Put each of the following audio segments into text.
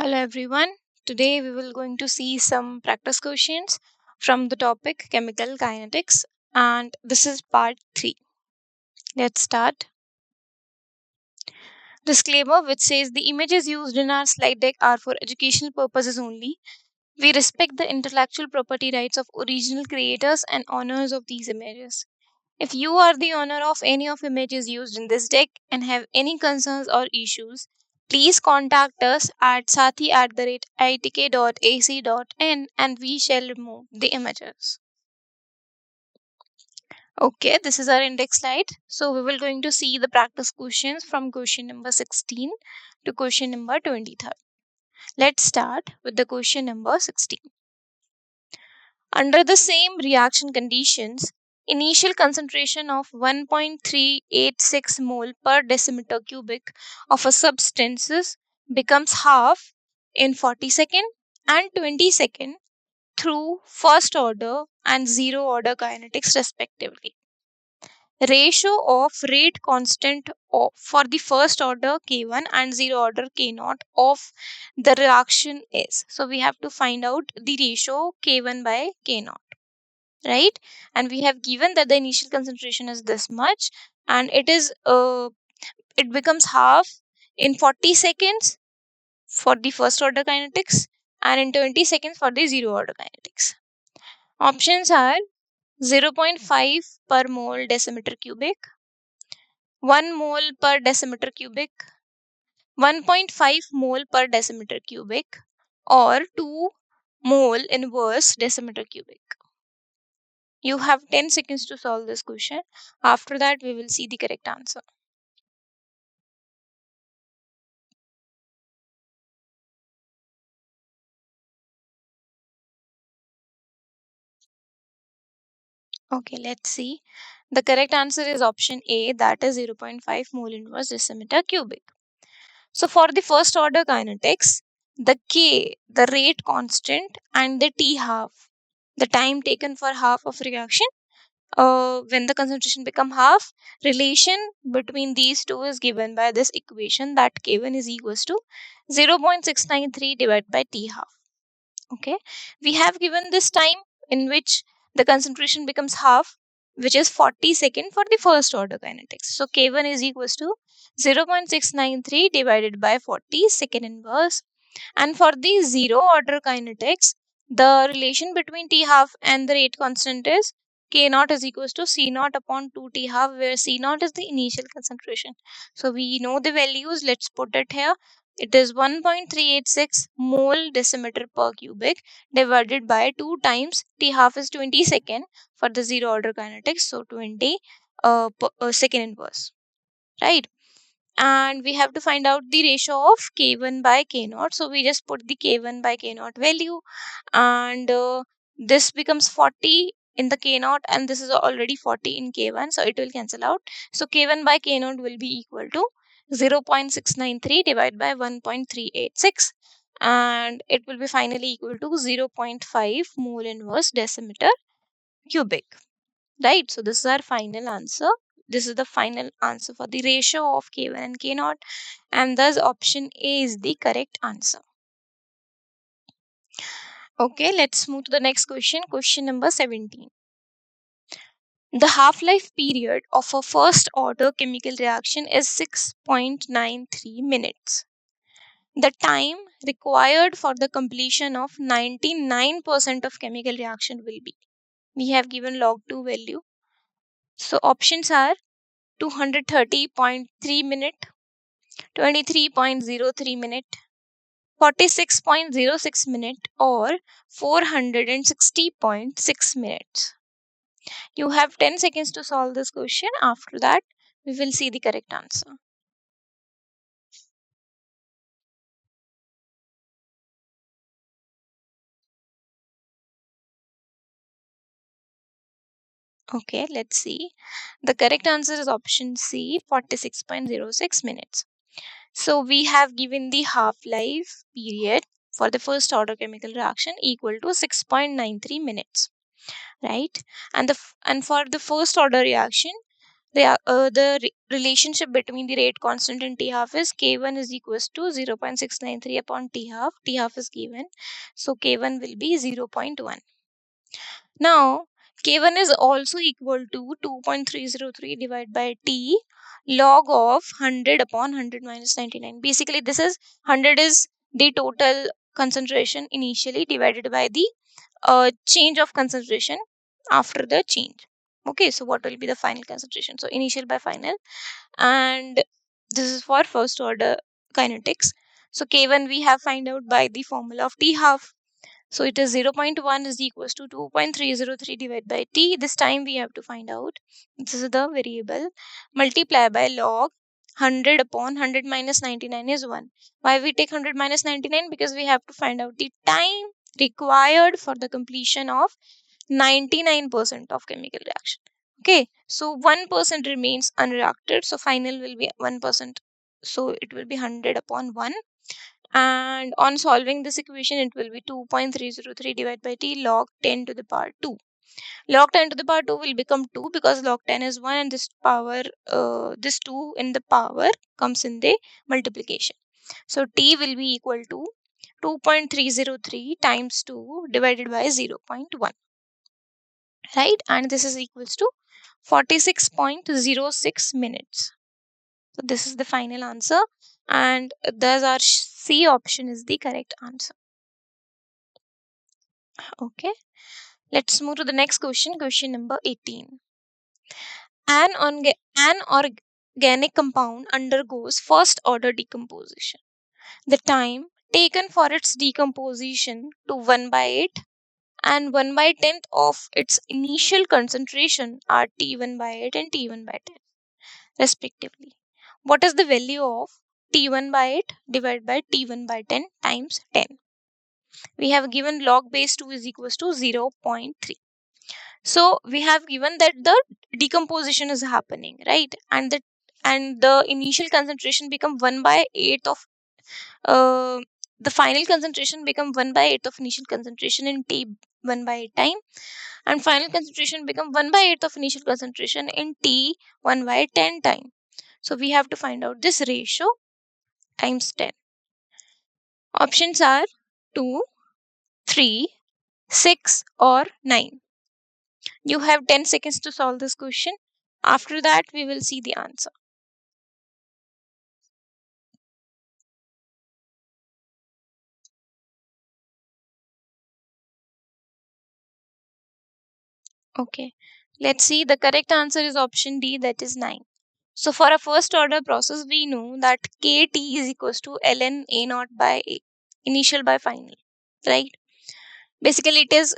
Hello everyone. Today we will going to see some practice questions from the topic chemical kinetics, and this is part 3. Let's start. Disclaimer which says the images used in our slide deck are for educational purposes only. We respect the intellectual property rights of original creators and owners of these images. If you are the owner of any of images used in this deck and have any concerns or issues, please contact us at sathee@itk.ac.in and we shall remove the images. Okay, this is our index slide. So we will going to see the practice questions from question number 16 to question number 23. Let's start with the question number 16. Under the same reaction conditions, initial concentration of 1.386 mole per decimeter cubic of a substance becomes half in 40 seconds and 20 seconds through first order and zero order kinetics respectively. Ratio of rate constant for the first order K1 and zero order K0 of the reaction is. So we have to find out the ratio K1 by K0. Right, and we have given that the initial concentration is this much and it becomes half in 40 seconds for the first order kinetics and in 20 seconds for the zero order kinetics. Options are 0.5 per mole decimeter cubic, 1 mole per decimeter cubic, 1.5 mole per decimeter cubic, or 2 mole inverse decimeter cubic. You have 10 seconds to solve this question. After that, we will see the correct answer. Okay, let's see. The correct answer is option A, that is 0.5 mole inverse decimeter cubic. So for the first order kinetics, the K, the rate constant, and the T half, the time taken for half of reaction, when the concentration become half, relation between these two is given by this equation that K1 is equals to 0.693 divided by T half. Okay, we have given this time in which the concentration becomes half, which is 40 seconds for the first order kinetics. So K1 is equals to 0.693 divided by 40 second inverse. And for the zero order kinetics, the relation between T half and the rate constant is K0 is equals to C0 upon 2 T half, where C0 is the initial concentration. So we know the values, let's put it here. It is 1.386 mole decimeter per cubic divided by 2 times T half is 20 second for the zero order kinetics. So 20 second inverse, right? And we have to find out the ratio of K1 by K0. So we just put the K1 by K0 value, and this becomes 40 in the K0 and this is already 40 in K1, so it will cancel out. So K1 by K0 will be equal to 0.693 divided by 1.386 and it will be finally equal to 0.5 mole inverse decimeter cubic, right? So this is our final answer. This is the final answer for the ratio of K1 and K0, and thus option A is the correct answer. Okay, let's move to the next question. Question number 17. The half-life period of a first order chemical reaction is 6.93 minutes. The time required for the completion of 99% of chemical reaction will be. We have given log 2 value. So options are 230.3 minute, 23.03 minute, 46.06 minute, or 460.6 minutes. You have 10 seconds to solve this question. After that, we will see the correct answer. Okay, let's see. The correct answer is option C, 46.06 minutes. So we have given the half-life period for the first order chemical reaction equal to 6.93 minutes, right? And for the first order reaction, the relationship between the rate constant and T half is K1 is equals to 0.693 upon T half. T half is given. So K1 will be 0.1. Now, K1 is also equal to 2.303 divided by T log of 100 upon 100 minus 99. Basically, this is 100 is the total concentration initially divided by the change of concentration after the change. Okay, so what will be the final concentration? So initial by final, and this is for first order kinetics. So K1 we have find out by the formula of T half. So it is 0.1 is equals to 2.303 divided by T. This time we have to find out. This is the variable. Multiply by log 100 upon 100 minus 99 is 1. Why we take 100 minus 99? Because we have to find out the time required for the completion of 99% of chemical reaction. Okay, so 1% remains unreacted. So final will be 1%. So it will be 100 upon 1. And on solving this equation, it will be 2.303 divided by T log 10 to the power 2. Log 10 to the power 2 will become 2 because log 10 is 1 and this 2 in the power comes in the multiplication. So T will be equal to 2.303 times 2 divided by 0.1. Right? And this is equals to 46.06 minutes. So this is the final answer, and thus our C option is the correct answer. Okay, let's move to the next question. Question number 18. An organic compound undergoes first order decomposition. The time taken for its decomposition to 1 by 8 and 1 by 10th of its initial concentration are T1 by 8 and T1 by 10 respectively. What is the value of T1 by 8 divided by T1 by 10 times 10? We have given log base 2 is equals to 0.3. So we have given that the decomposition is happening, right? And the initial concentration become 1 by 8 of uh, the final concentration become 1 by 8 of initial concentration in T1 by 8 time, and final concentration become 1 by 8 of initial concentration in T1 by 10 time. So we have to find out this ratio times 10. Options are 2, 3, 6 or 9. You have 10 seconds to solve this question. After that, we will see the answer. Okay, let's see. The correct answer is option D, that is 9. So for a first order process, we know that KT is equals to ln A naught by A, initial by final, right? Basically, it is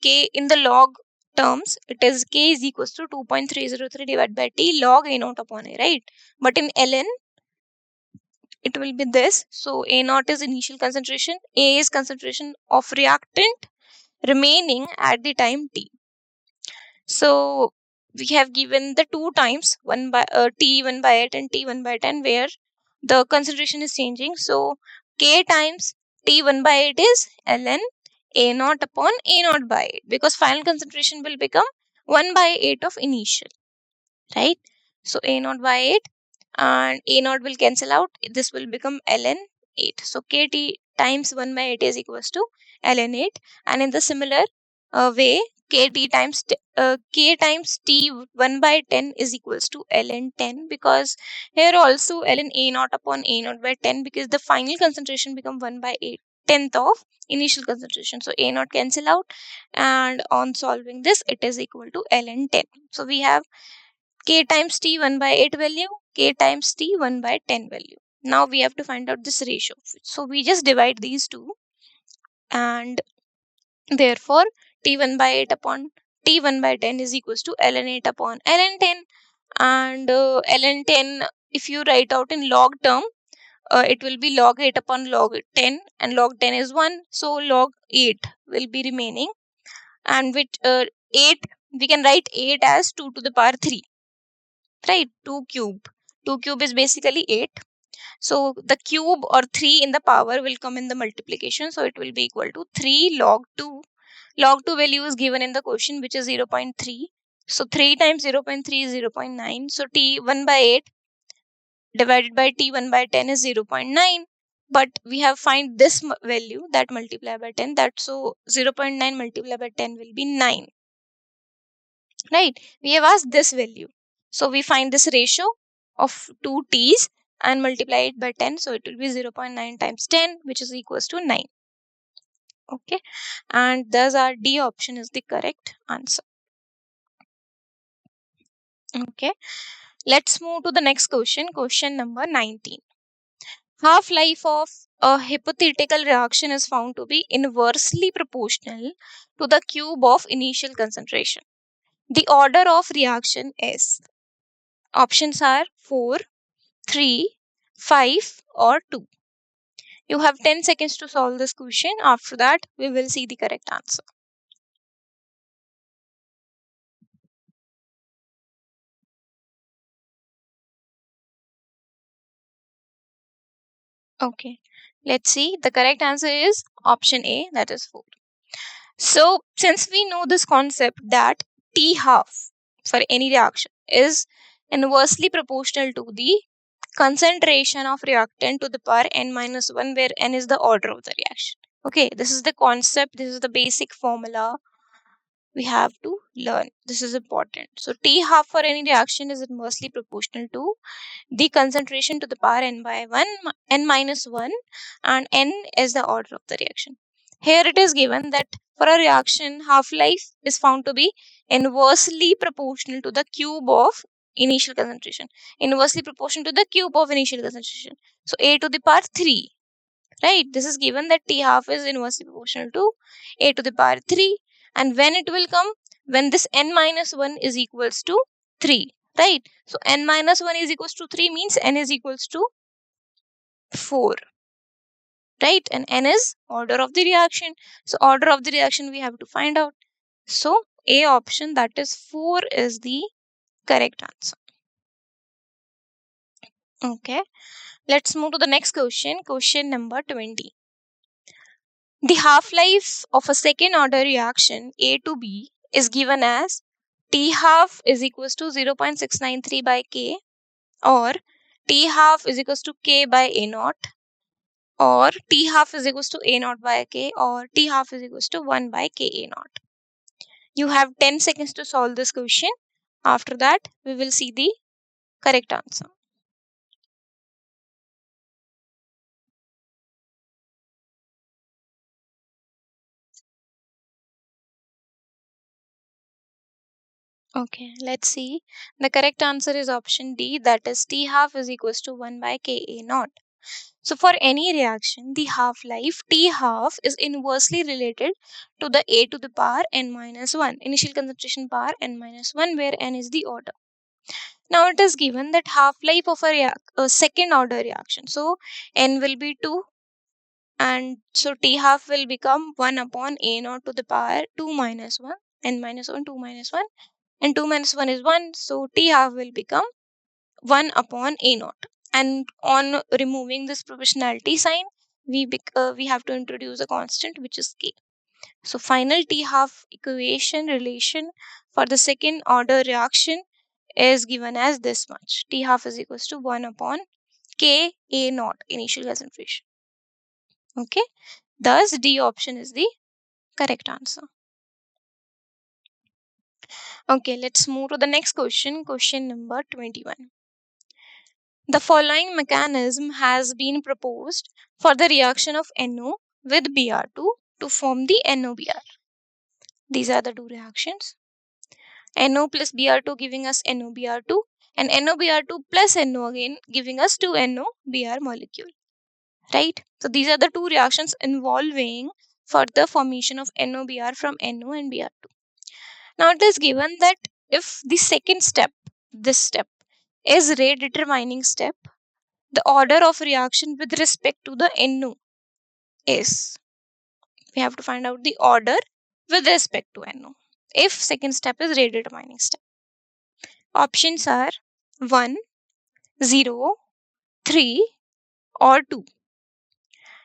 K in the log terms, it is K is equals to 2.303 divided by T log A naught upon A, right? But in ln, it will be this. So A naught is initial concentration, A is concentration of reactant remaining at the time T. So we have given the two times, one by T1 by 8 and T1 by 10, where the concentration is changing. So K times T1 by 8 is ln A naught upon A naught by 8, because final concentration will become 1 by 8 of initial, right? So A naught by 8 and A naught will cancel out. This will become ln 8. So KT times 1 by 8 is equals to ln 8. And in the similar way, KT times K times T 1 by 10 is equals to ln 10, because here also ln A naught upon A naught by 10, because the final concentration become 1 by 8 tenth of initial concentration. So A naught cancel out, and on solving this, it is equal to ln 10. So we have K times T 1 by 8 value, K times T 1 by 10 value. Now we have to find out this ratio. So we just divide these two, and therefore T1 by 8 upon T1 by 10 is equals to ln 8 upon ln 10. And ln 10, if you write out in log term, it will be log 8 upon log 10, and log 10 is 1. So log 8 will be remaining, and with 8, we can write 8 as 2 to the power 3. Right, 2 cube. 2 cube is basically 8. So the cube or 3 in the power will come in the multiplication. So it will be equal to 3 log 2. Log 2 value is given in the question, which is 0.3. So 3 times 0.3 is 0.9. So T 1 by 8 divided by T 1 by 10 is 0.9. But we have find this value that multiply by 10. That so 0.9 multiplied by 10 will be 9. Right? We have asked this value. So we find this ratio of two T's and multiply it by 10. So it will be 0.9 times 10, which is equals to 9. Okay. And thus our D option is the correct answer. Okay. Let's move to the next question. Question number 19. Half-life of a hypothetical reaction is found to be inversely proportional to the cube of initial concentration. The order of reaction is, options are 4, 3, 5 or 2. You have 10 seconds to solve this question. After that, we will see the correct answer. Okay, let's see. The correct answer is option A, that is 4. So, since we know this concept that T half for any reaction is inversely proportional to the concentration of reactant to the power n minus 1, where n is the order of the reaction. Okay, this is the concept, this is the basic formula we have to learn. This is important. So, T half for any reaction is inversely proportional to the concentration to the power n by 1, n minus 1, and n is the order of the reaction. Here it is given that for a reaction, half-life is found to be inversely proportional to the cube of initial concentration. Inversely proportional to the cube of initial concentration. So a to the power 3. Right? This is given that T half is inversely proportional to a to the power 3. And when it will come? When this n minus 1 is equals to 3. Right? So n minus 1 is equals to 3 means n is equals to 4. Right? And n is order of the reaction. So order of the reaction we have to find out. So A option, that is 4, is the correct answer. Okay. Let's move to the next question. Question number 20. The half-life of a second order reaction A to B is given as T half is equals to 0.693 by K, or T half is equals to K by A naught, or T half is equals to A naught by K, or T half is equals to 1 by K A naught. You have 10 seconds to solve this question. After that, we will see the correct answer. Okay, let's see. The correct answer is option D, that is T half is equals to 1 by Ka naught. So for any reaction, the half-life T half is inversely related to the A to the power n minus 1, initial concentration power n minus 1, where n is the order. Now it is given that half-life of a second order reaction. So n will be 2, and so T half will become 1 upon A naught to the power 2 minus 1, n minus 1, 2 minus 1, and 2 minus 1 is 1. So T half will become 1 upon A naught. And on removing this proportionality sign, we have to introduce a constant, which is K. So final T half equation relation for the second order reaction is given as this much. T half is equals to 1 upon K A naught, initial concentration. Okay. Thus D option is the correct answer. Okay, let's move to the next question. Question number 21. The following mechanism has been proposed for the reaction of NO with Br2 to form the NOBr. These are the two reactions. NO plus Br2 giving us NOBr2, and NOBr2 plus NO again giving us 2NOBr molecule. Right? So these are the two reactions involving for the formation of NOBr from NO and Br2. Now it is given that if the second step, this step, is rate determining step, the order of reaction with respect to the NO is. We have to find out the order with respect to NO. If second step is rate determining step. Options are 1, 0, 3 or 2.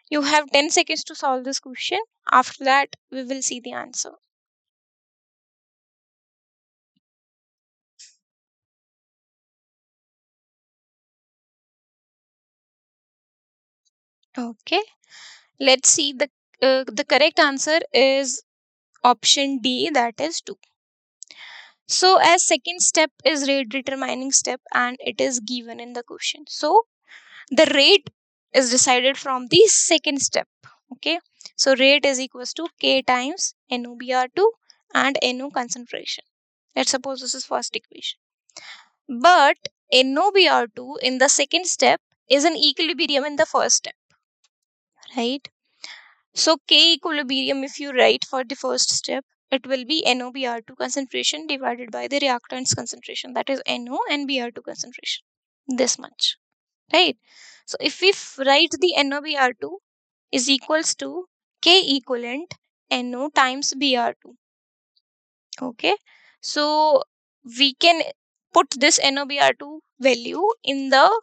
You have 10 seconds to solve this question. After that, we will see the answer. Okay, let's see the correct answer is option D, that is 2. So as second step is rate determining step and it is given in the question. So the rate is decided from the second step. Okay, so rate is equals to K times NOBr2 and NO concentration. Let's suppose this is first equation. But NOBr2 in the second step is an equilibrium in the first step, right? So K equilibrium, if you write for the first step, it will be NOBr2 concentration divided by the reactant's concentration, that is NO and Br2 concentration. This much, right? So if we write the NOBr2 is equals to K equivalent NO times Br2. Okay, so we can put this NOBr2 value in the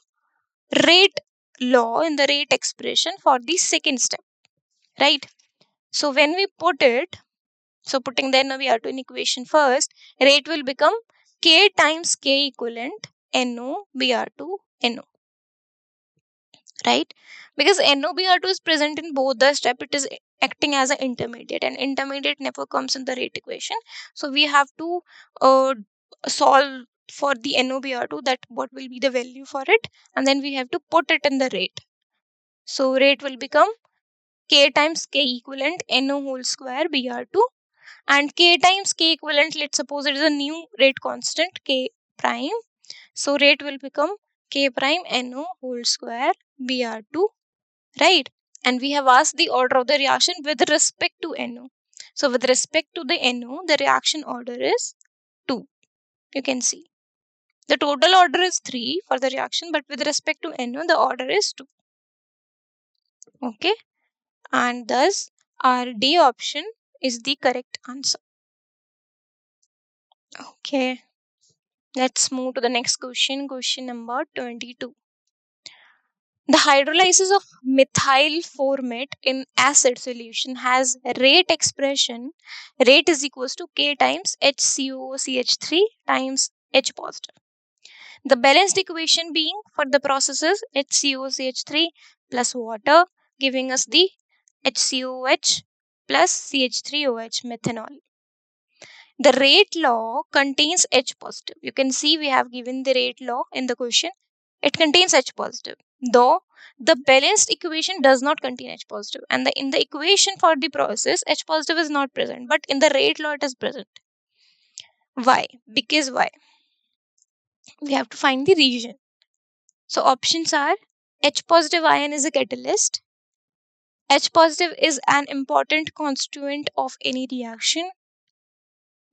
rate law, in the rate expression for the second step, right? So when we put it, so putting the NOBr2 in equation first, rate will become K times K equivalent NO Br2 NO, right? Because NOBr2 is present in both the step, it is acting as an intermediate, and intermediate never comes in the rate equation. So we have to uh, solve for the NOBr2, that what will be the value for it, and then we have to put it in the rate. So rate will become K times K equivalent NO whole square Br2, and K times K equivalent, let's suppose it is a new rate constant K prime. So rate will become K prime NO whole square Br2, right? And we have asked the order of the reaction with respect to NO. So with respect to the NO, the reaction order is 2. You can see. The total order is 3 for the reaction, but with respect to NO, the order is 2. Okay. And thus, our D option is the correct answer. Okay. Let's move to the next question. Question number 22. The hydrolysis of methyl formate in acid solution has rate expression. Rate is equals to K times HCOCH3 times H positive. The balanced equation being for the processes HCOCH3 plus water, giving us the HCOH plus CH3OH methanol. The rate law contains H positive. You can see we have given the rate law in the question. It contains H positive, though the balanced equation does not contain H positive, and in the equation for the process H positive is not present, but in the rate law it is present. Why? Because why? We have to find the region. So options are H positive ion is a catalyst. H positive is an important constituent of any reaction.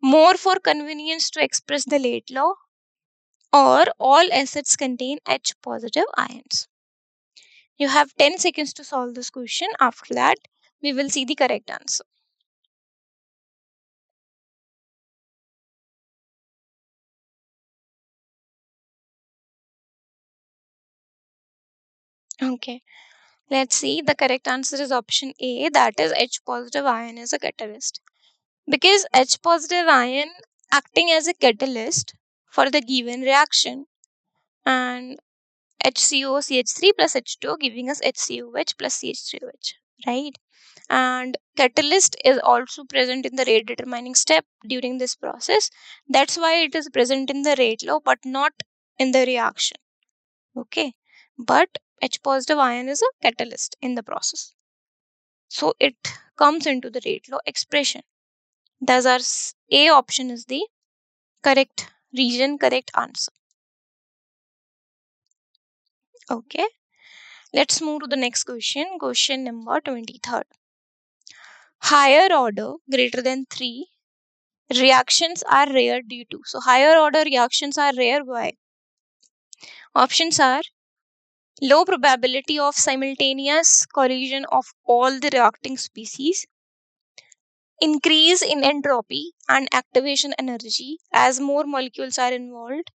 More for convenience to express the rate law, or all acids contain H positive ions. You have 10 seconds to solve this question. After that, we will see the correct answer. Okay, let's see. The correct answer is option A, that is H positive ion is a catalyst. Because H positive ion acting as a catalyst for the given reaction, and HCOCH3 plus H2O giving us HCOH plus CH3OH, right? And catalyst is also present in the rate determining step during this process. That's why it is present in the rate law but not in the reaction. Okay, but H positive ion is a catalyst in the process, so it comes into the rate law expression. Thus our A option is the correct region, correct answer. Okay, let's move to the next question. Question number 23rd. Higher order greater than 3 reactions are rare due to. So higher order reactions are rare. Why? Options are low probability of simultaneous collision of all the reacting species, increase in entropy and activation energy as more molecules are involved,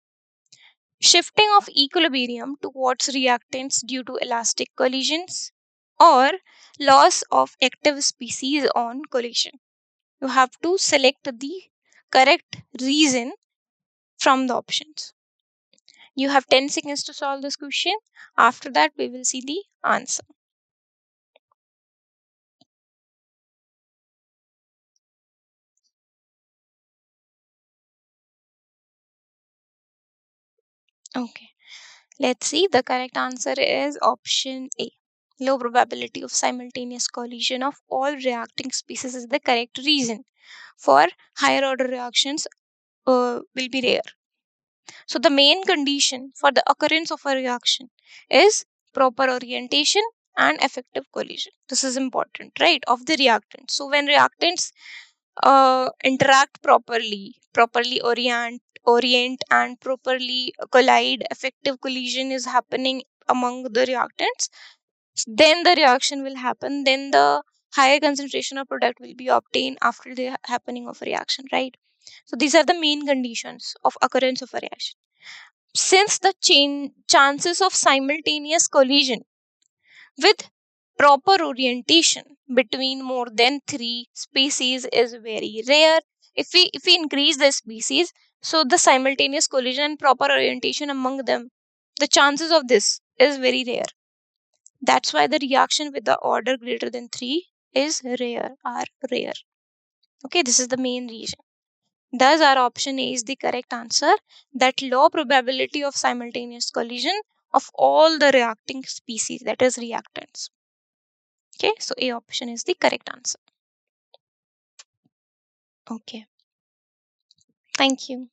shifting of equilibrium towards reactants due to elastic collisions, or loss of active species on collision. You have to select the correct reason from the options. You have 10 seconds to solve this question. After that, we will see the answer. Okay. Let's see. The correct answer is option A. Low probability of simultaneous collision of all reacting species is the correct reason for higher order reactions will be rare. So the main condition for the occurrence of a reaction is proper orientation and effective collision. This is important, right? Of the reactants. So when reactants interact properly orient and properly collide, effective collision is happening among the reactants, then the reaction will happen, then the higher concentration of product will be obtained after the happening of a reaction, right? So these are the main conditions of occurrence of a reaction. Since the chances of simultaneous collision with proper orientation between more than three species is very rare. If we increase the species, so the simultaneous collision and proper orientation among them, the chances of this is very rare. That's why the reaction with the order greater than 3 is rare. Okay, this is the main reason. Thus, our option A is the correct answer, that low probability of simultaneous collision of all the reacting species, that is reactants. Okay, so A option is the correct answer. Okay, thank you.